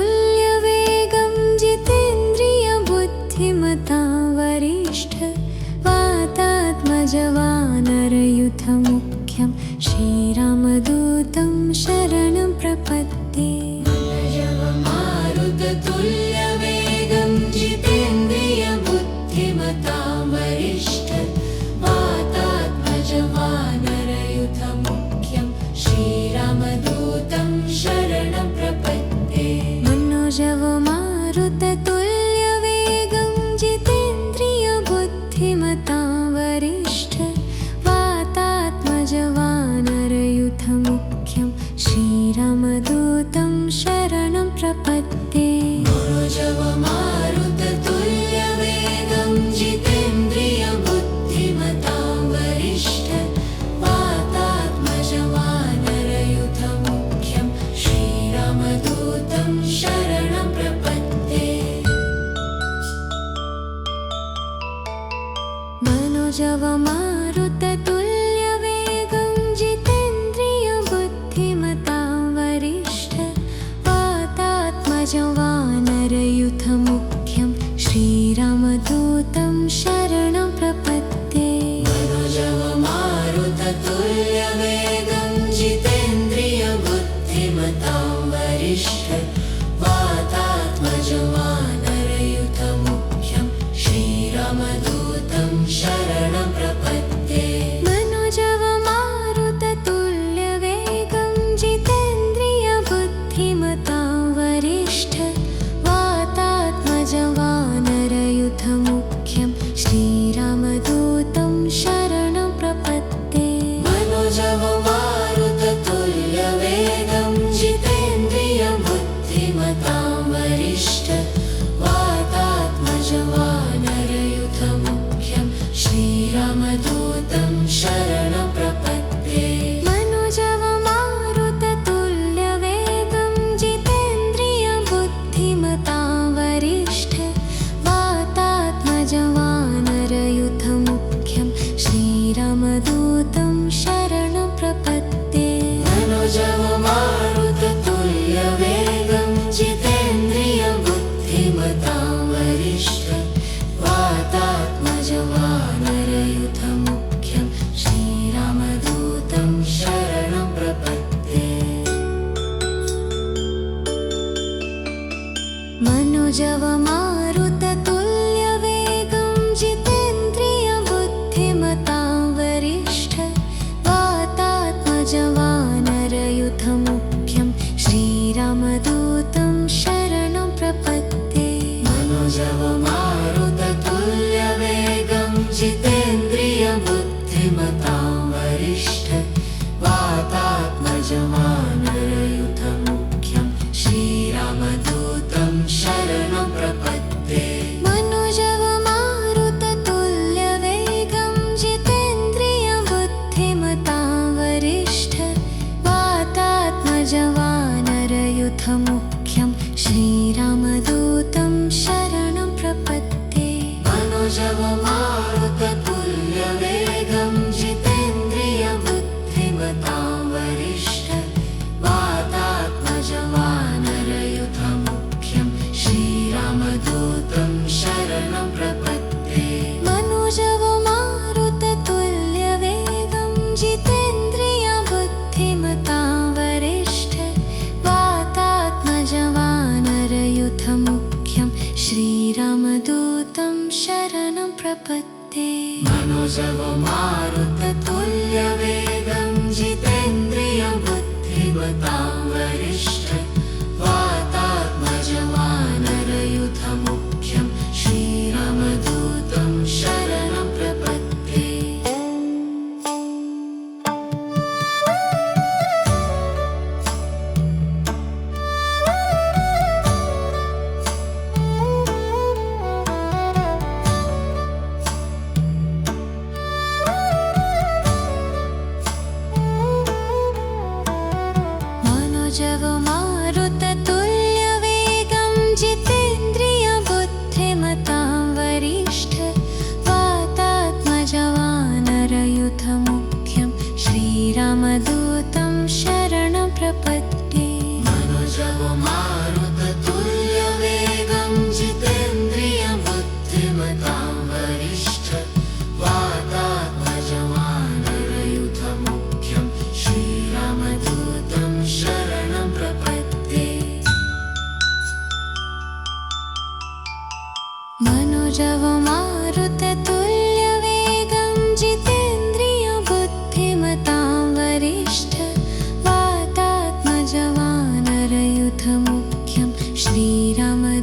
तुल्यवेगं जितेन्द्रियबुद्धिमतां वरिष्ठ वातात्मजवानरयुथमुख्यं श्रीरामदूतं शरणं प्रपद्ये। मारुततुल्यवेगं जितेन्द्रियबुद्धिमतां वरिष्ठ वातात्मजवानरयुथमुख्यं श्रीरामदूतं शरणं प्रपद्ये। मारुततुल्यवेगं जितेन्द्रियबुद्धिमतां वरिष्ठ वातात्मजवानरयुथमुख्यं श्रीरामदूतं शरणं प्रपद्ये। मारुततुल्यवेगं जितेन्द्रियबुद्धिमतां वरिष्ठ वातात्मजवानरयुथमुख्यं श्रीरामदूतं शरणं प्रपद्ये। मारुततुल्यवेगं जितेन्द्रियबुद्धिमतां वरिष्ठ वातात्मजवानरयुथमुख्यं श्रीरामदूतं शरणं प्रपद्ये। मारुततुल्यवेगं जितेन्द्रियबुद्धिमतां वरिष्ठ वातात्मजवानरयुथमुख्यं श्रीरामदूतं शरणं प्रपद्ये। मारुततुल्यवेगं जितेन्द्रियबुद्धिमतां वरिष्ठ वातात्मजवानरयुथमुख्यं श्रीरामदूतं शरणं प्रपद्ये। मारुततुल्यवेगं जितेन्द्रियबुद्धिमतां वरिष्ठ वातात्मजवानरयुथमुख्यं श्रीरामदूतं शरणं प्रपद्ये। मारुततुल्यवेगं जितेन्द्रियबुद्धिमतां वरिष्ठ वातात्मजवानरयुथमुख्यं श्रीरामदूतं शरणं प्रपद्ये। मारुततुल्यवेगं जितेन्द्रियबुद्धिमतां वरिष्ठ वातात्मजवानरयुथमुख्यं श्रीरामदूतं शरणं प्रपद्ये। मारुततुल्यवेगं जितेन्द्रियबुद्धिमतां वरिष्ठ वातात्मजवानरयुथमुख्यं श्रीरामदूतं शरणं प्रपद्ये। मारुततुल्यवेगं जितेन्द्रियबुद्धिमतां वरिष्ठ वातात्मजवानरयुथमुख्यं श्रीरामदूतं शरणं प्रपद्ये। मारुततुल्यवेगं जितेन्द्रियबुद्धिमतां वरिष्ठ वातात्मजवानरयुथमुख्यं श्रीरामदूतं शरणं प्रपद्ये। मारुततुल्यवेगं जितेन्द्रियबुद्धिमतां वरिष्ठ वातात्मजवानरयुथमुख्यं श्रीरामदूतं शरणं प्रपद्ये। मारुततुल्यवेगं जितेन्द्रियबुद्धिमतां वरिष्ठ वातात्मजवानरयुथमुख्यं श्रीरामदूतं शरणं प्रपद्ये। मारुततुल्यवेगं जितेन्द्रियबुद्धिमतां वरिष्ठ वातात्मजवानरयुथमुख्यं श्रीरामदूतं शरणं प्रपद्ये। श्रीरामदूतं